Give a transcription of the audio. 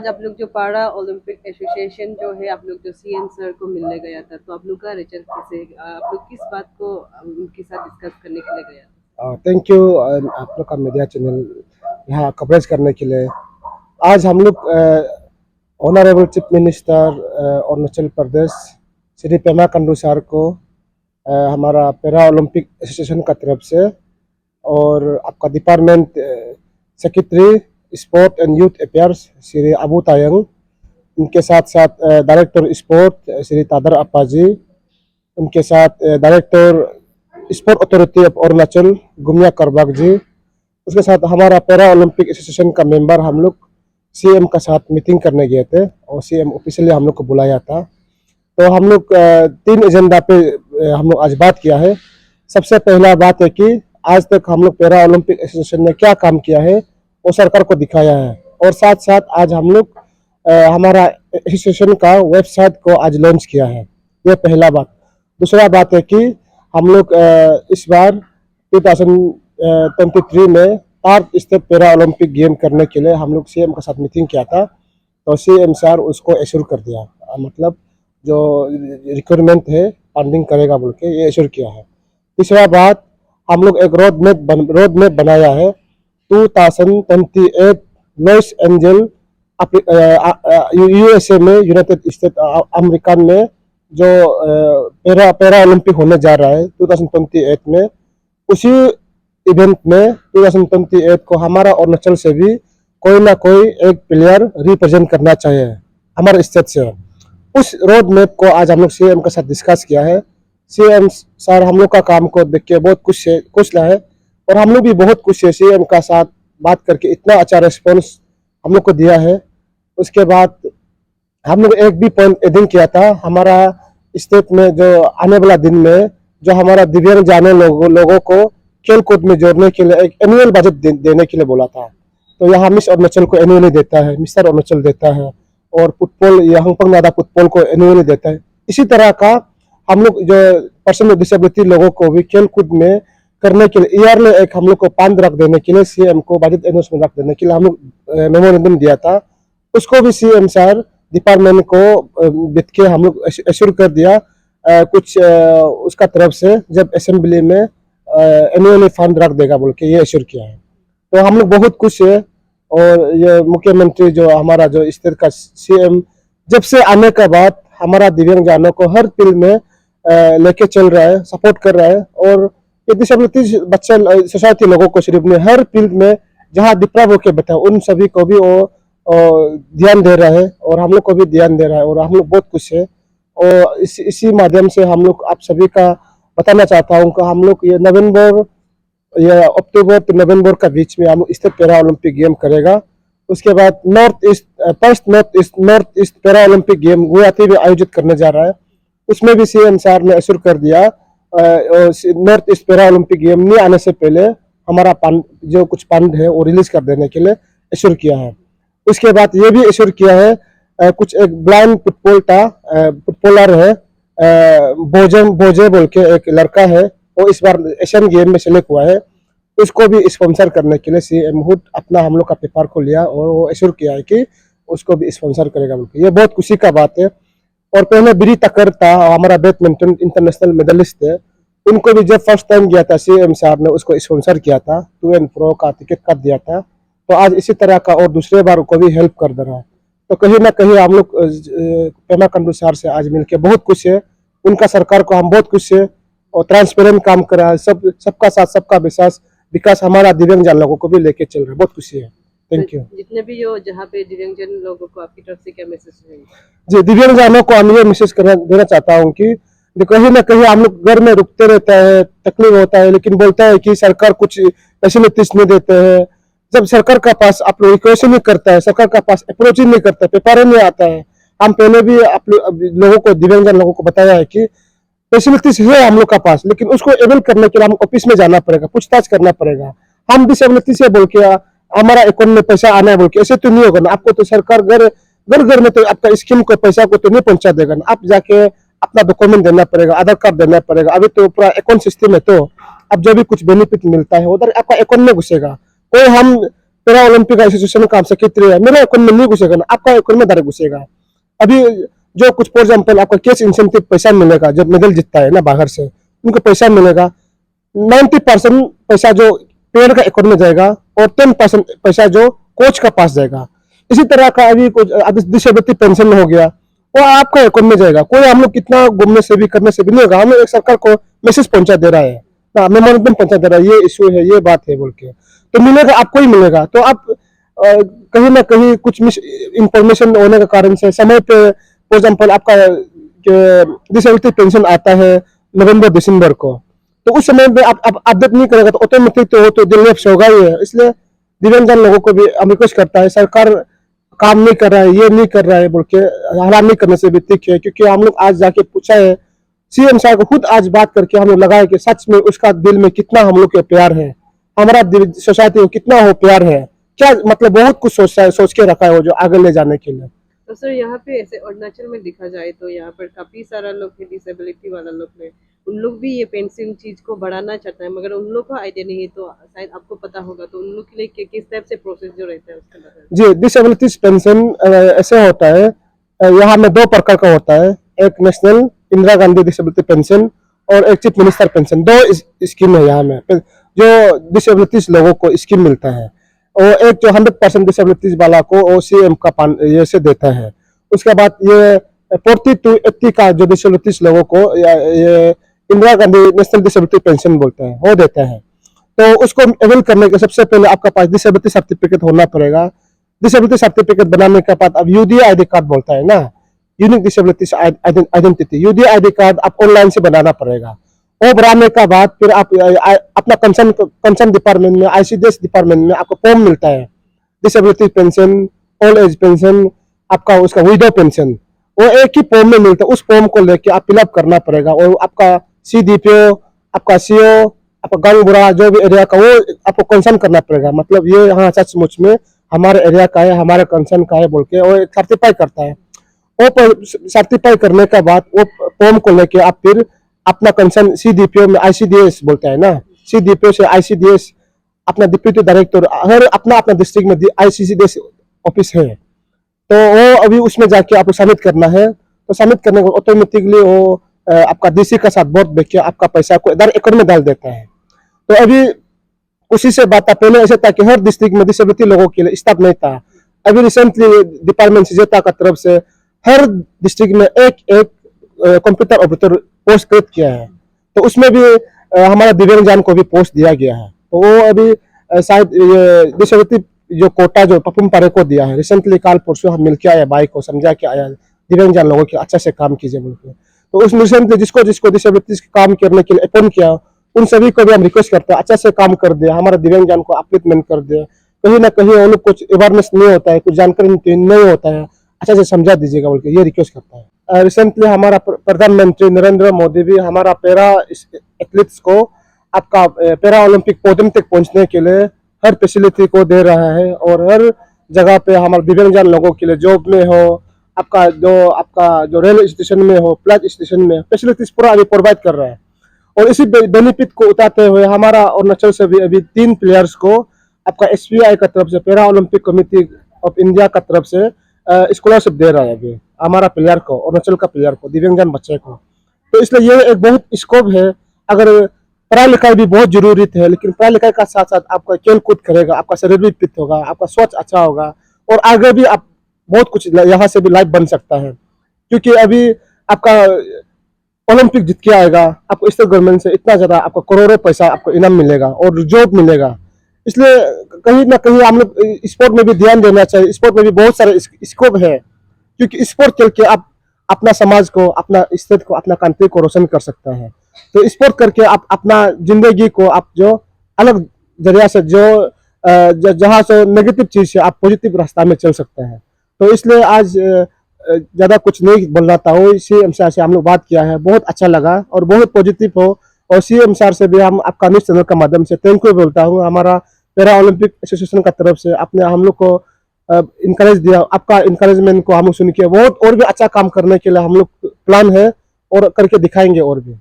आज आप लोग जो पारा ओलंपिक एसोसिएशन जो है, आप लोग जो सीएम सर को मिलने गया था, तो आप लोग का रिजल्ट कैसे, आप लोग किस बात को उनके साथ डिस्कस करने के लिए गया था? थैंक यू आप लोग का मीडिया चैनल यहाँ कवरेज करने के लिए। आज हम लोग honourable chief minister Arunachal Pradesh Shri Pema Khandu sir को हमारा पैरा ओलंपिक एसोसिएशन का तरफ से और आपका department secretary sport and youth affairs Shri Abu Tayang, उनके साथ साथ डायरेक्टर स्पोर्ट श्री तादर अप्पाजी, उनके साथ director sport authority of Arunachal Gumia Karbag ji, उसके साथ हमारा पैरा ओलंपिक एसोसिएशन का मेंबर हम लोग सीएम का साथ मीटिंग करने गए थे और सीएम ऑफिशियली हम लोग को बुलाया था। तो हम लोग 3 एजेंडा पे हम लोग आज बात किया है। सबसे पहला बात है कि आज तक हम लोग पैरा ओलंपिक एसोसिएशन ने क्या काम किया है वो सरकार को दिखाया है, और साथ साथ आज हम लोग हमारा एसोसिएशन का वेबसाइट को आज लॉन्च किया है। ये पहला बात। दूसरा बात है कि हम लोग इस बार 2023 में 4 स्टेट पैरा ओलंपिक गेम करने के लिए हम लोग सीएम के साथ मीटिंग किया था, तो सीएम सर उसको एश्योर कर दिया, मतलब जो रिक्वायरमेंट है फंडिंग करेगा बोल के ये एश्योर किया है। तीसरा बात, हम लोग एक रोड मैप बनाया है 2028 लॉस एंजल यूएसए में, यूनाइटेड स्टेट अमेरिका में जो पैरा ओलंपिक होने जा रहा है 2028 में। उसी इवेंट में 2028 को हमारा अरुणाचल से भी कोई ना कोई एक प्लेयर रिप्रेजेंट करना चाहिए हमारे स्टेट से। उस रोड मैप को आज हम लोग सीएम के साथ डिस्कस किया है। सीएम सर हम लोग का काम को देख के बहुत खुश है और हम लोग भी बहुत खुश है सीएम का साथ बात करके इतना अच्छा रिस्पॉन्स हम लोग को दिया है। उसके बाद हम लोग एक भी पॉइंट एडिंग किया था, हमारा स्टेट में जो आने वाला दिन में जो हमारा दिव्यांग जाने लोगों को खेल कूद में जोड़ने के लिए एक एनुअल बजट देने के लिए बोला था। तो यहाँ मिस अरुणाचल को एनुअली देता है, मिस्टर अरुणाचल देता है, और फुटबॉल या हंगपंग नादा फुटबॉल को एनुअली देता है। इसी तरह का हम लोग जो पर्सन विद डिसेबिलिटी लोगों को भी खेल कूद में करने के लिए ईयरली एक हम लोग को फंड रख देने के लिए सीएम को बजट एनाउंसमेंट रख देने के लिए हम लोग मेमोरेंडम दिया था। उसको भी सीएम सर डिपार्टमेंट को बिठ के हम लोग एश्योर कर दिया कुछ उसका तरफ से, जब असेंबली में एनुअली फंड रख देगा बोल के ये एश्योर किया है। तो हम लोग बहुत खुश है। और ये मुख्यमंत्री जो हमारा जो स्टेट का सीएम जब से आने के बाद हमारा दिव्यांगजनों को हर फील्ड में लेके चल रहा है, सपोर्ट कर रहा है, और ये डिसेबिलिटी बच्चे सोसाइटी लोगों को सिर्फ नहीं, हर फील्ड में जहाँ डिप्राइव होकर बैठा उन सभी को भी वो ध्यान दे रहा है और हम लोग को भी ध्यान दे रहा है, और हम लोग बहुत खुश है। और इसी माध्यम से हम लोग आप सभी का बताना चाहता हूँ कि हम लोग ये नवंबर या अक्टूबर तो नवंबर का बीच में हम लोग स्टेट पैरा ओलंपिक गेम करेगा। उसके बाद first north east para Olympic game Guwahati में आयोजित करने जा रहा है। उसमें भी सीएम सर ने एश्योर कर दिया north east para Olympic game नहीं आने से पहले हमारा जो कुछ फंड है वो रिलीज कर देने के लिए एश्योर किया है। उसके बाद ये भी एश्योर किया है कुछ एक ब्लाइंड फुटबॉलर है बोजे बोल के एक लड़का है, वो इस बार एशियन गेम में सेलेक्ट हुआ है, उसको भी स्पॉन्सर करने के लिए सीएम हुड अपना हम लोग का पेपर को लिया और वो एश्योर किया है कि उसको भी स्पॉन्सर करेगा बोल के। ये बहुत खुशी का बात है। और पहले बिरी तकर था हमारा बैडमिंटन इंटरनेशनल मेडलिस्ट है, उनको भी जब फर्स्ट टाइम गया था सीएम साहब ने उसको स्पॉन्सर किया था, टू एंड फ्रो का टिकट काट दिया था। तो आज इसी तरह का और दूसरे बार को भी हेल्प कर दे रहा है। तो कहीं ना कहीं हम लोग पेमा खांडू सर से आज मिलके बहुत खुश है, उनका सरकार को हम बहुत खुश है और ट्रांसपेरेंट काम कर रहा है, सबका साथ सबका विकास हमारा दिव्यांगजन लोगों को भी लेके चल रहा है। बहुत खुशी है। Thank you. जितने भी जो जहाँ पे दिव्यांगजन लोगों को आपकी तरफ से क्या मैसेज है? जी, दिव्यांगजनों को हम ये मैसेज देना चाहता हूँ कि कहीं ना कहीं हम लोग घर में रुकते रहता है, तकलीफ होता है, लेकिन बोलता है कि सरकार कुछ फैसिलिटीज नहीं देते हैं। जब सरकार का पास आप लोग रिक्वेस्ट नहीं करता है, सरकार का पास अप्रोच ही नहीं करता है, पेपर नहीं आता है। हम पहले भी आप लोगों को दिव्यांगजन लोगों को बताया है कि फैसिलिटीज है हम लोग का पास, लेकिन उसको एवेल करने के लिए हम ऑफिस में जाना पड़ेगा, पूछताछ करना पड़ेगा। हम डिसेबिलिटी से बोल के हमारा अकाउंट में पैसा आना है बोल के ऐसे तो नहीं होगा ना। आपको तो सरकार घर में तो आपका स्कीम को पैसा को तो नहीं पहुंचा देगा ना, आप जाके अपना डॉक्यूमेंट देना पड़ेगा, आधार कार्ड देना पड़ेगा। अभी तो पूरा अकाउंट सिस्टम है, तो अब जो भी कुछ बेनिफिट मिलता है उधर आपका अकाउंट में घुसेगा। कोई हम पैरा ओलंपिक एसोसिएशन का सेक्रेटरी है, मेरा अकाउंट में नहीं घुसेगा ना, आपका अकाउंट में डायरेक्ट घुसेगा। अभी जो कुछ फॉर एग्जाम्पल आपका कैश इंसेंटिव पैसा मिलेगा, जब मेडल जीतता है ना बाहर से, उनको पैसा मिलेगा। 90% पैसा जो प्लेयर का अकाउंट में जाएगा और 10% पैसा जो कोच का पास जाएगा। इसी तरह का अभी कुछ डिसेबिलिटी पेंशन हो गया, वो आपका अकाउंट में जाएगा। कोई हम लोग कितना घूमने से भी करने से भी नहीं होगा, हम लोग एक सरकार को मैसेज पहुंचा दे रहा है ना, मेमोरेंडम पहुंचा दे रहा है, ये इशू है, ये बात है बोल के, तो मिलेगा, आपको ही मिलेगा। तो आप कहीं ना कहीं कुछ मिस इंफॉर्मेशन होने के कारण से समय पे फॉर एग्जाम्पल आपका डिसेबिलिटी पेंशन आता है नवंबर दिसंबर को, तो उस समय में आप अपडेट नहीं करेगा तो ऑटोमेटिक तो दिल लैप्स होगा ही है। इसलिए दिव्यांगजन लोगों को भी हम रिक्वेस्ट करता है, सरकार काम नहीं कर रहा है, ये नहीं कर रहा है बोल के हैरान नहीं करने से भी ठीक है, क्योंकि हम लोग आज जाके पूछा है सीएम साहब को, खुद आज बात करके हम लोग लगाए कि सच में उसका दिल में कितना हम लोग के प्यार है, हमारा सोसाइटी को कितना हो प्यार है, क्या मतलब बहुत कुछ सोचता है, सोच के रखा है वो जो आगे ले जाने के लिए। तो सर यहाँ पे ऐसे अरुणाचल में देखा जाए तो यहाँ पर काफी सारा लोग है डिसेबिलिटी वाला लोग है, उन लोग भी ये पेंशन चीज को बढ़ाना चाहता है, मगर उन लोग को आइडिया नहीं है, तो शायद आपको पता होगा, तो उन लोग के लिए किस टाइप से प्रोसेस जो रहता है उसका बताइए। जी, डिसेबिलिटीज पेंशन ऐसे होता है, यहाँ में दो प्रकार का होता है, एक national Indira Gandhi disability pension और एक चीफ मिनिस्टर पेंशन, दो स्कीम है यहाँ में जो डिसेबिलिटीज लोगों को स्कीम मिलता है। और एक जो 100% डिसेबिलिटीज वाला को वो सीएम का ये से देता है। उसके बाद ये 40 to 80 का जो डिसेबिलिटीज लोगों को ये Indira Gandhi national disability pension बोलते हैं, वो देता है। तो उसको अवेल करने के सबसे पहले आपका पास डिसेबिलिटी सर्टिफिकेट होना पड़ेगा। डिसेबिलिटी सर्टिफिकेट बनाने के बाद अब यूडीआई आईडी कार्ड बोलता है ना, unique disability identity, UDI ID card आप ऑनलाइन से बनाना पड़ेगा। वो बनाने का बाद फिर आप अपना कंसर्न डिपार्टमेंट में, आईसीडीएस डिपार्टमेंट में आपको फॉर्म मिलता है, disability pension, old age pension, आपका उसका विडो पेंशन, वो एक ही फॉर्म में मिलता है। उस फॉर्म को लेके आप फिलअप करना पड़ेगा और आपका सीडीपीओ, आपका सीओ, आपका गंगबुरा जो भी एरिया का, वो आपको कंसर्न करना पड़ेगा, मतलब ये हाँ सचमुच में हमारे एरिया का है, हमारे कंसर्न का है बोल के वो सर्टिफाई करता है। वो सर्टिफाई करने के बाद वो फॉर्म को लेके आप फिर अपना कंसर्न सीडीपीओ में, आईसीडीएस बोलता है ना, सीडीपीओ से आईसीडीएस, अपना डिप्यूटी डायरेक्टर, हर अपना अपना डिस्ट्रिक्ट में आईसीडीएस ऑफिस है, तो वो अभी उसमें जाके आपको सबमिट करना है। तो सबमिट करने को ऑटोमेटिकली वो आपका डीसी का साथ बोर्ड देख के आपका पैसा को इधर अकाउंट में डाल देता है। तो अभी उसी से बात था, पहले ऐसा था कि हर डिस्ट्रिक्ट में डिसेबिलिटी लोगों के लिए स्टाफ नहीं था। अभी रिसेंटली डिपार्टमेंट सीजेता का तरफ से हर डिस्ट्रिक्ट में एक कंप्यूटर ऑपरेटर पोस्ट क्रिएट किया है, तो उसमें भी हमारा दिव्यांगजन को भी पोस्ट दिया गया है। तो वो अभी शायद ये डिसेबिलिटी जो कोटा जो पपुम पारे को दिया है, रिसेंटली काल परसों हम मिलके आए, भाई को समझा के आया, दिव्यांगजन लोगों के अच्छा से काम कीजिए बोल के। तो उस रिसेंटली जिसको जिसको डिसेबिलिटीज काम करने के लिए अपॉइंट किया, उन सभी को भी हम रिक्वेस्ट करते हैं अच्छा से काम कर दे, हमारे दिव्यांगजन को अपलिफ्टमेंट कर दे। कहीं ना कहीं वो लोग कुछ अवेयरनेस नहीं होता है, कुछ जानकारी नहीं होता है, अच्छा से समझा दीजिएगा बोल के ये रिक्वेस्ट करता है। रिसेंटली हमारा प्रधानमंत्री नरेंद्र मोदी भी हमारा पैरा एथलीट्स को आपका पैरा ओलंपिक पोडियम तक पहुंचने के लिए हर फैसिलिटी को दे रहा है, और हर जगह पे हमारे दिव्यांगजन लोगों के लिए जॉब में हो, आपका जो रेलवे स्टेशन में हो, फ्लाइट स्टेशन में, फैसिलिटीज पूरा अभी प्रोवाइड कर रहा है। और इसी बेनिफिट को उठाते हुए हमारा अरुणाचल से भी अभी 3 प्लेयर्स को आपका एसबीआई का तरफ से, para Olympic committee of India का तरफ से स्कॉलरशिप दे रहा है अभी हमारा प्लेयर को, अरुणाचल का प्लेयर को, दिव्यांगजन बच्चे को। तो इसलिए ये एक बहुत स्कोप है। अगर पढ़ाई लिखाई भी बहुत जरूरी है, लेकिन पढ़ाई लिखाई का साथ साथ आपका खेल कूद करेगा, आपका शरीर भी फिट होगा, आपका स्वास्थ्य अच्छा होगा, और आगे भी आप बहुत कुछ यहाँ से भी लाइफ बन सकता है। क्योंकि अभी आपका ओलंपिक जीत के आएगा, आपको स्टेट गवर्नमेंट से इतना ज्यादा आपको करोड़ों पैसा आपको इनाम मिलेगा और जॉब मिलेगा। इसलिए कहीं ना कहीं हम लोग स्पोर्ट में भी ध्यान देना चाहिए। स्पोर्ट में भी बहुत सारे स्कोप है, क्योंकि स्पोर्ट खेल के आप अपना समाज को, अपना स्टेट को, अपना कंट्री को रोशन कर सकता है। तो स्पोर्ट करके आप अपना जिंदगी को आप जो अलग जरिया से जो जहाँ से नेगेटिव चीज से आप पॉजिटिव रास्ता में चल सकते हैं। तो इसलिए आज ज्यादा कुछ नहीं बोलना था, वो सीएम सर से हम लोग बात किया है, बहुत अच्छा लगा और बहुत पॉजिटिव हो। और सीएम सर से भी हम आपका न्यूज चैनल के माध्यम से थैंक यू बोलता हूँ। हमारा पैरा ओलंपिक एसोसिएशन का तरफ से आपने हम लोग को इनकरेज दिया, आपका इनकरेजमेंट को हम लोग सुन के बहुत और भी अच्छा काम करने के लिए हम लोग प्लान है और करके दिखाएंगे और भी।